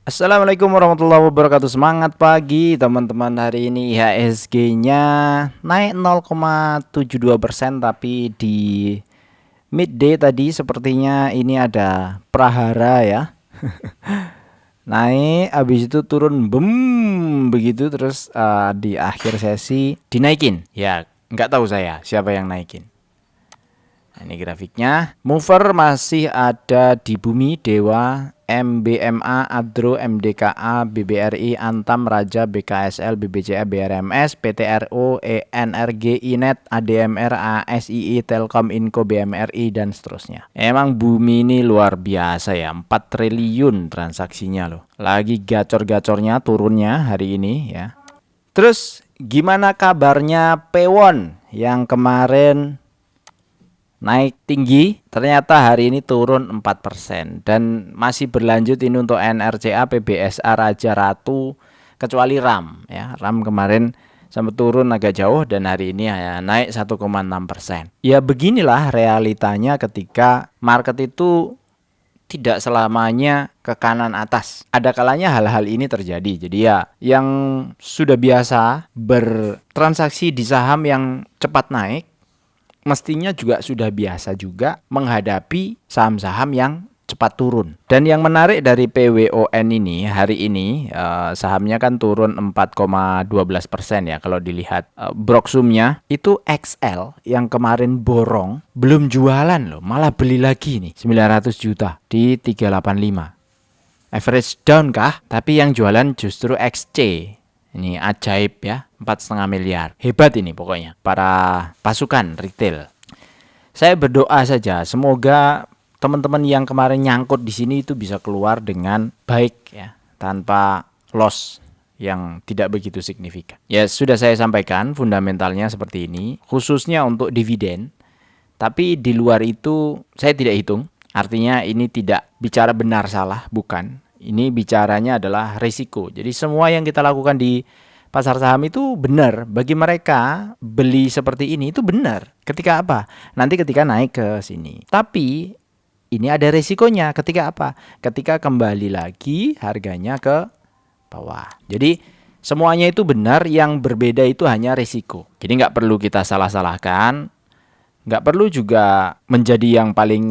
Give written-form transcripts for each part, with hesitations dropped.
Assalamualaikum warahmatullahi wabarakatuh. Semangat pagi teman-teman. Hari ini IHSG-nya naik 0,72%, tapi di midday tadi sepertinya ini ada prahara ya. Naik habis itu turun bem begitu terus di akhir sesi dinaikin. Ya, nggak tahu saya siapa yang naikin. Nah, ini grafiknya. Mover masih ada di bumi, Dewa, MBMA, Adro, MDKA, BBRI, Antam, Raja, BKSL, BBCA, BRMS, PTRO, ENRG, INET, ADMR, ASII, Telkom, Inco, BMRI, dan seterusnya. Emang bumi ini luar biasa ya, 4 triliun transaksinya loh. Lagi gacor-gacornya turunnya hari ini ya. Terus gimana kabarnya Pewon yang kemarin naik tinggi, ternyata hari ini turun 4% dan masih berlanjut ini untuk NRCA, PBSA, Raja, Ratu, kecuali RAM ya. RAM kemarin sempat turun agak jauh dan hari ini ya naik 1,6%. Ya beginilah realitanya ketika market itu tidak selamanya ke kanan atas. Ada kalanya hal-hal ini terjadi. Jadi ya yang sudah biasa bertransaksi di saham yang cepat naik mestinya juga sudah biasa juga menghadapi saham-saham yang cepat turun. Dan yang menarik dari PWON ini hari ini sahamnya kan turun 4,12% ya kalau dilihat broksumnya itu XL yang kemarin borong belum jualan loh, malah beli lagi nih 900 juta di 385. Average down kah? Tapi yang jualan justru XC. Ini ajaib ya, 4,5 miliar. Hebat ini pokoknya para pasukan retail. Saya berdoa saja semoga teman-teman yang kemarin nyangkut di sini itu bisa keluar dengan baik ya, tanpa loss yang tidak begitu signifikan. Ya sudah saya sampaikan fundamentalnya seperti ini, khususnya untuk dividen. Tapi di luar itu saya tidak hitung. Artinya ini tidak bicara benar salah, bukan. Ini bicaranya adalah risiko. Jadi semua yang kita lakukan di pasar saham itu benar. Bagi mereka beli seperti ini itu benar. Ketika apa? Nanti ketika naik ke sini. Tapi ini ada risikonya. Ketika apa? Ketika kembali lagi harganya ke bawah. Jadi semuanya itu benar. Yang berbeda itu hanya risiko. Jadi nggak perlu kita salah-salahkan. Nggak perlu juga menjadi yang paling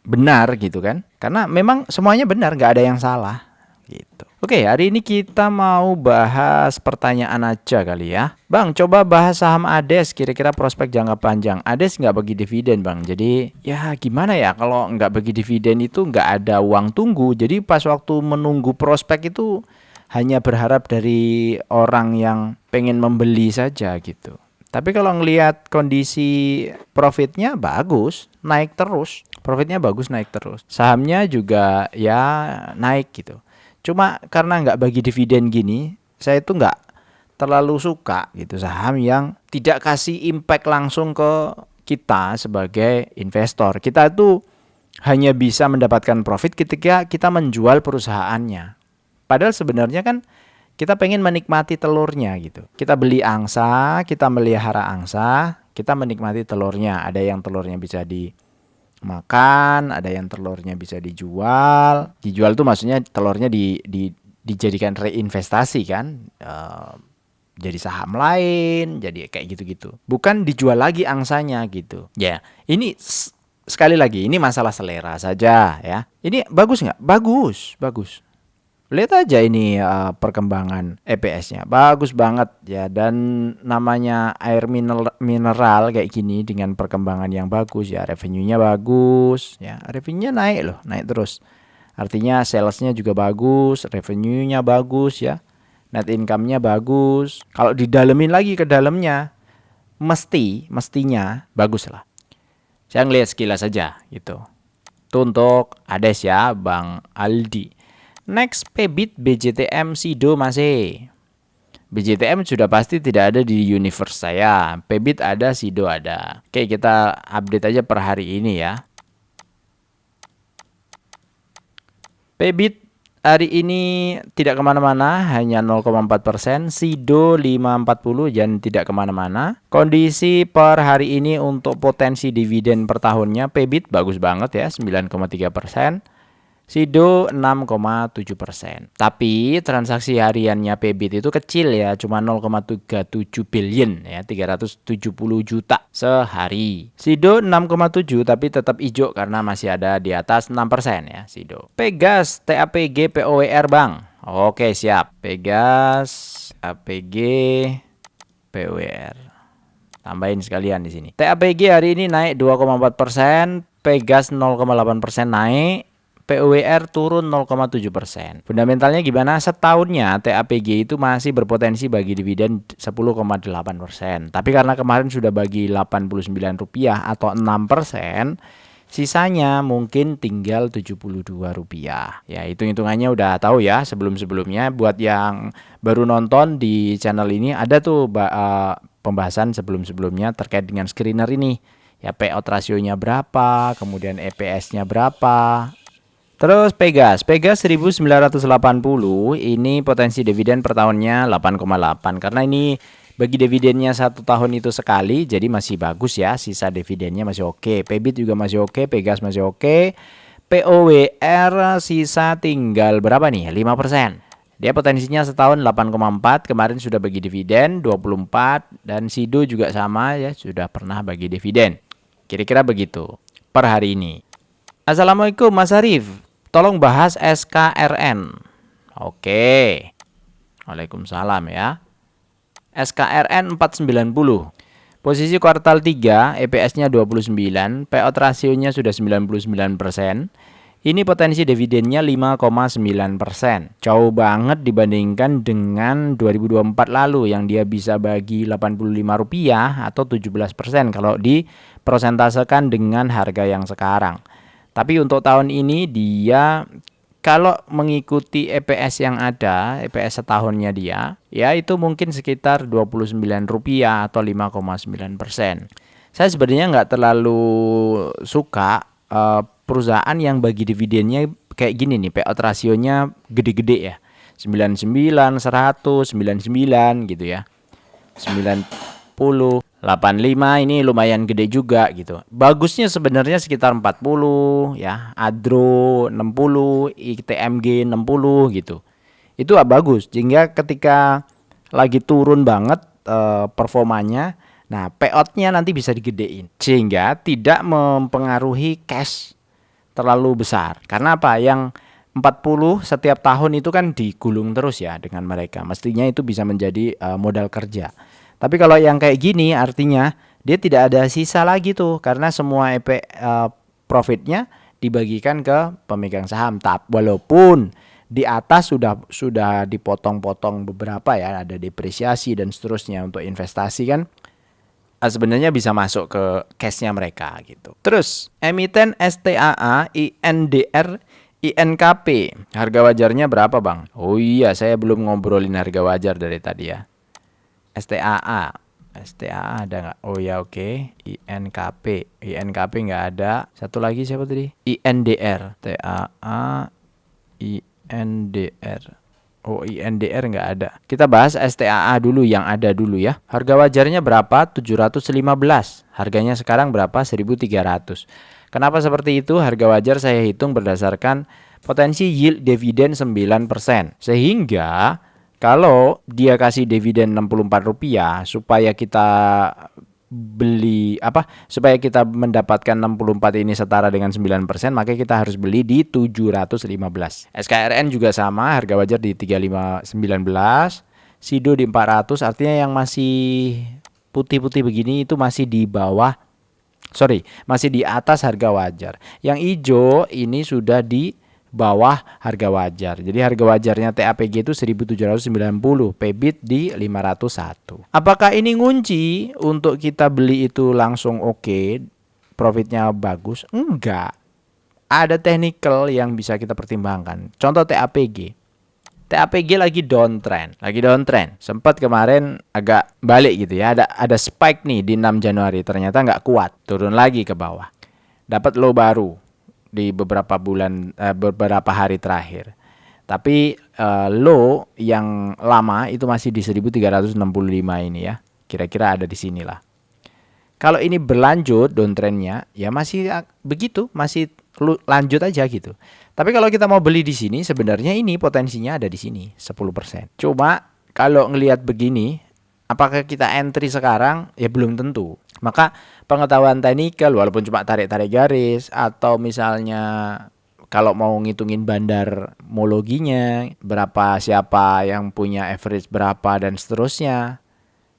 benar gitu kan. Karena memang semuanya benar, nggak ada yang salah gitu. Oke, hari ini kita mau bahas pertanyaan aja kali ya. Bang, coba bahas saham ADES, kira-kira prospek jangka panjang. ADES nggak bagi dividen bang, jadi ya gimana ya kalau nggak bagi dividen itu nggak ada uang tunggu. Jadi pas waktu menunggu prospek itu hanya berharap dari orang yang pengen membeli saja gitu. Tapi kalau ngelihat kondisi profitnya bagus, naik terus. Profitnya bagus, naik terus. Sahamnya juga ya naik gitu. Cuma karena nggak bagi dividen gini, saya itu nggak terlalu suka gitu saham yang tidak kasih impact langsung ke kita sebagai investor. Kita itu hanya bisa mendapatkan profit ketika kita menjual perusahaannya. Padahal sebenarnya kan kita pengen menikmati telurnya gitu. Kita beli angsa, kita melihara angsa, kita menikmati telurnya. Ada yang telurnya bisa dimakan, ada yang telurnya bisa dijual. Dijual tuh maksudnya telurnya dijadikan reinvestasi kan. Jadi saham lain, jadi kayak gitu-gitu. Bukan dijual lagi angsanya gitu. Ya, ini sekali lagi ini masalah selera saja ya. Ini bagus nggak? Bagus, bagus. Lihat aja ini perkembangan EPS-nya. Bagus banget ya. Dan namanya air mineral kayak gini dengan perkembangan yang bagus ya. Revenue-nya bagus ya. Revenue-nya naik loh, naik terus. Artinya sales-nya juga bagus, revenue-nya bagus ya. Net income-nya bagus. Kalau didalemin lagi ke dalamnya, mestinya bagus lah. Saya ngelihat sekilas saja gitu. Itu untuk ADES ya, Bang Aldi. Next, PBIT, BJTM, Sido masih. BJTM sudah pasti tidak ada di universe saya. PBIT ada, Sido ada. Oke, kita update aja per hari ini ya. PBIT hari ini tidak kemana-mana, hanya 0,4%. Sido 540 dan tidak kemana-mana. Kondisi per hari ini untuk potensi dividen per tahunnya, PBIT bagus banget ya, 9,3%. Sido 6,7%. Tapi transaksi hariannya PBIT itu kecil ya, cuma 0,37 billion ya, 370 juta sehari. Sido 6,7 tapi tetap hijau karena masih ada di atas 6% ya Sido. Pegas, TAPG, POWR Bang. Oke, siap. Pegas, APG, POWR. Tambahin sekalian di sini. TAPG hari ini naik 2,4%, Pegas 0,8% naik, POWR turun 0,7%. Fundamentalnya gimana? Setahunnya TAPG itu masih berpotensi bagi dividen 10,8%. Tapi karena kemarin sudah bagi Rp89 atau 6%, sisanya mungkin tinggal Rp72. Ya, hitung-hitungannya udah tahu ya sebelum-sebelumnya. Buat yang baru nonton di channel ini ada tuh pembahasan sebelum-sebelumnya terkait dengan screener ini. Ya, payout rasionya berapa, kemudian EPS-nya berapa. Terus Pegas 1980 ini potensi dividen per tahunnya 8,8 karena ini bagi dividennya 1 tahun itu sekali, jadi masih bagus ya, sisa dividennya masih oke. PBIT juga masih oke, Pegas masih oke. POWR sisa tinggal berapa nih? 5%. Dia potensinya setahun 8,4, kemarin sudah bagi dividen 24 dan Sido juga sama ya, sudah pernah bagi dividen. Kira-kira begitu per hari ini. Assalamualaikum Mas Arif. Tolong bahas SKRN. Oke. Waalaikumsalam ya. SKRN 490. Posisi kuartal 3, EPS-nya 29, payout rasionya sudah 99%. Ini potensi dividennya 5,9%. Jauh banget dibandingkan dengan 2024 lalu yang dia bisa bagi Rp85 atau 17% kalau dipersentasekan dengan harga yang sekarang. Tapi untuk tahun ini dia kalau mengikuti EPS yang ada, EPS setahunnya dia, ya itu mungkin sekitar Rp29 atau 5,9%. Saya sebenarnya nggak terlalu suka perusahaan yang bagi dividennya kayak gini nih, payout rasionya gede-gede ya. 99, 100, 99 gitu ya. 90, 85 ini lumayan gede juga gitu. Bagusnya sebenarnya sekitar 40 ya, Adro 60, ITMG 60 gitu. Itu bagus sehingga ketika lagi turun banget performanya, nah payoutnya nanti bisa digedein sehingga tidak mempengaruhi cash terlalu besar. Karena apa? Yang 40 setiap tahun itu kan digulung terus ya dengan mereka. Mestinya itu bisa menjadi modal kerja. Tapi kalau yang kayak gini artinya dia tidak ada sisa lagi tuh karena semua profitnya dibagikan ke pemegang saham. Walaupun di atas sudah dipotong-potong beberapa ya, ada depresiasi dan seterusnya untuk investasi kan. Sebenarnya bisa masuk ke cashnya mereka gitu. Terus emiten STAA, INDR, INKP harga wajarnya berapa Bang? Oh iya, saya belum ngobrolin harga wajar dari tadi ya. STAA ada nggak? Oh ya oke. INKP nggak ada. Satu lagi siapa tadi? INDR. TAA, INDR. Oh INDR nggak ada. Kita bahas STAA dulu yang ada dulu ya. Harga wajarnya berapa? 715. Harganya sekarang berapa? 1.300. Kenapa seperti itu? Harga wajar saya hitung berdasarkan potensi yield dividen 9%. Sehingga kalau dia kasih dividen Rp64 supaya kita beli supaya kita mendapatkan 64 ini setara dengan 9%, maka kita harus beli di 715. SKRN juga sama, harga wajar di 3519, Sido di 400, artinya yang masih putih-putih begini itu masih di bawah, masih di atas harga wajar. Yang hijau ini sudah di bawah harga wajar. Jadi harga wajarnya TAPG itu 1.790, PBIT di 501. Apakah ini ngunci untuk kita beli itu langsung oke, profitnya bagus? Enggak. Ada technical yang bisa kita pertimbangkan. Contoh TAPG. TAPG lagi downtrend. Sempat kemarin agak balik gitu ya. Ada spike nih di 6 Januari, ternyata nggak kuat, turun lagi ke bawah. Dapat low baru di beberapa hari terakhir. Tapi low yang lama itu masih di 1.365 ini ya. Kira-kira ada di sinilah. Kalau ini berlanjut downtrendnya ya masih begitu, masih lanjut aja gitu. Tapi kalau kita mau beli di sini, sebenarnya ini potensinya ada di sini 10%. Cuma kalau ngelihat begini, apakah kita entry sekarang? Ya belum tentu. Maka pengetahuan teknikal walaupun cuma tarik-tarik garis atau misalnya kalau mau ngitungin bandarmologinya, berapa siapa yang punya average berapa dan seterusnya,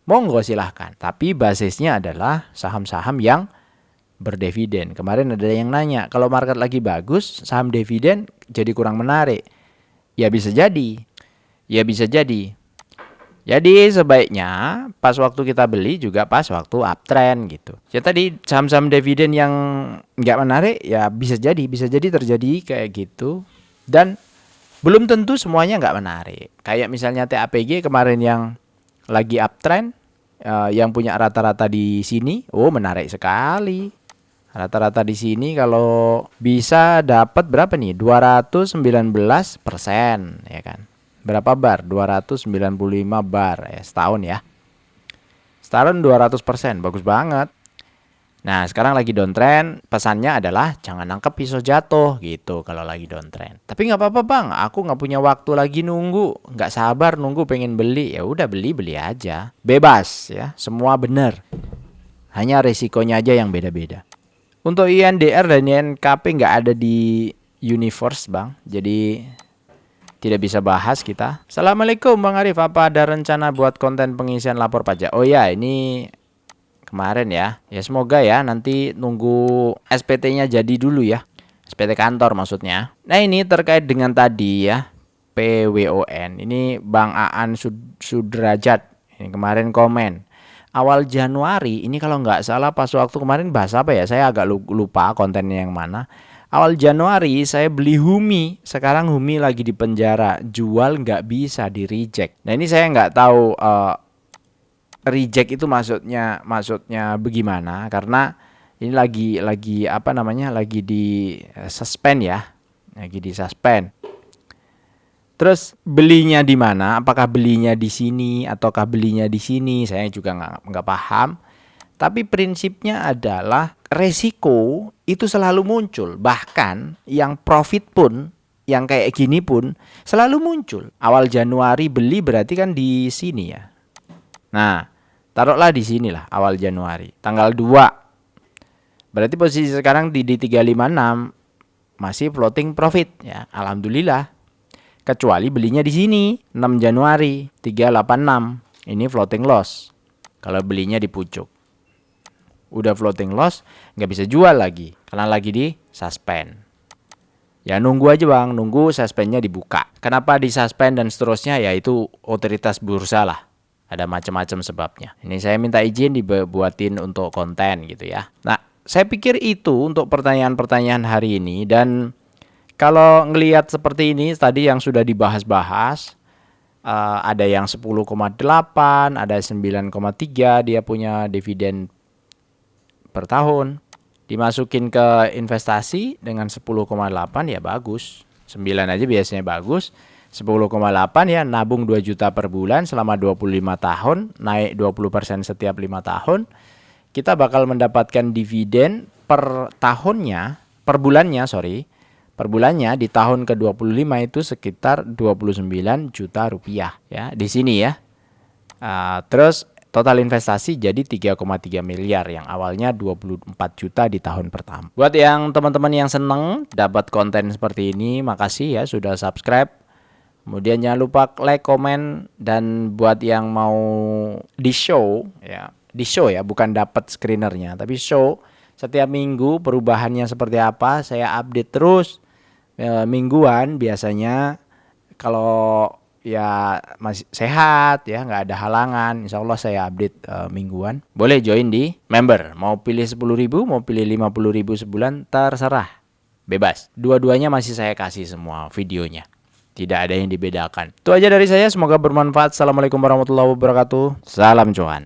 monggo silahkan. Tapi basisnya adalah saham-saham yang berdividen. Kemarin ada yang nanya, kalau market lagi bagus, saham dividen jadi kurang menarik. Ya bisa jadi. Ya bisa jadi. Jadi sebaiknya pas waktu kita beli juga pas waktu uptrend gitu. Ya tadi saham-saham dividen yang nggak menarik ya bisa jadi terjadi kayak gitu. Dan belum tentu semuanya nggak menarik. Kayak misalnya TAPG kemarin yang lagi uptrend, yang punya rata-rata di sini, oh menarik sekali. Rata-rata di sini kalau bisa dapat berapa nih? 219% ya kan. Berapa bar? 295 bar ya setahun ya. Setahun 200%, bagus banget. Nah, sekarang lagi downtrend, pesannya adalah jangan nangkep pisau jatuh gitu kalau lagi downtrend. Tapi nggak apa-apa bang, aku nggak punya waktu lagi nunggu, nggak sabar nunggu pengen beli. Ya udah beli aja, bebas ya, semua bener. Hanya resikonya aja yang beda-beda. Untuk INDR dan INKP nggak ada di Universe bang, jadi tidak bisa bahas kita. Assalamualaikum Bang Arif, apa ada rencana buat konten pengisian lapor pajak? Oh ya, ini kemarin ya. Ya semoga ya nanti nunggu SPT-nya jadi dulu ya. SPT kantor maksudnya. Nah ini terkait dengan tadi ya, PWON. Ini Bang Aan Sudrajat. Ini kemarin komen. Awal Januari, ini kalau nggak salah pas waktu kemarin bahas apa ya? Saya agak lupa kontennya yang mana. Awal Januari saya beli Humi, sekarang Humi lagi di penjara, jual nggak bisa di reject. Nah ini saya nggak tahu reject itu maksudnya bagaimana, karena ini lagi apa namanya, lagi di suspend ya, lagi di suspend. Terus belinya di mana? Apakah belinya di sini ataukah belinya di sini? Saya juga nggak paham. Tapi prinsipnya adalah resiko itu selalu muncul. Bahkan yang profit pun, yang kayak gini pun selalu muncul. Awal Januari beli berarti kan di sini ya. Nah, taruhlah di sinilah awal Januari. Tanggal 2. Berarti posisi sekarang di 356 masih floating profit ya. Alhamdulillah. Kecuali belinya di sini 6 Januari 386. Ini floating loss. Kalau belinya di pucuk. Udah floating loss, nggak bisa jual lagi karena lagi di suspend. Ya nunggu aja bang, nunggu suspendnya dibuka. Kenapa di suspend dan seterusnya? Ya itu otoritas bursa lah. Ada macam-macam sebabnya. Ini saya minta izin dibuatin untuk konten gitu ya. Nah, saya pikir itu untuk pertanyaan-pertanyaan hari ini. Dan kalau ngelihat seperti ini tadi yang sudah dibahas-bahas, ada yang 10,8, ada 9,3 dia punya dividen per tahun. Dimasukin ke investasi dengan 10,8 ya bagus. 9 aja biasanya bagus. 10,8 ya nabung 2 juta per bulan selama 25 tahun, naik 20% setiap 5 tahun. Kita bakal mendapatkan dividen per tahunnya, per bulannya di tahun ke-25 itu sekitar 29 juta rupiah ya di sini ya. Terus total investasi jadi 3,3 miliar yang awalnya 24 juta di tahun pertama. Buat yang teman-teman yang seneng dapat konten seperti ini, makasih ya sudah subscribe. Kemudian jangan lupa like, komen, dan buat yang mau di show ya, bukan dapat screenernya, tapi show setiap minggu perubahannya seperti apa, saya update terus mingguan biasanya. Kalau ya masih sehat ya, nggak ada halangan, insya Allah saya update mingguan. Boleh join di member, mau pilih 10.000 mau pilih 50.000 sebulan terserah, bebas. Dua-duanya masih saya kasih semua videonya, tidak ada yang dibedakan. Itu aja dari saya, semoga bermanfaat. Assalamualaikum warahmatullahi wabarakatuh, salam cuan.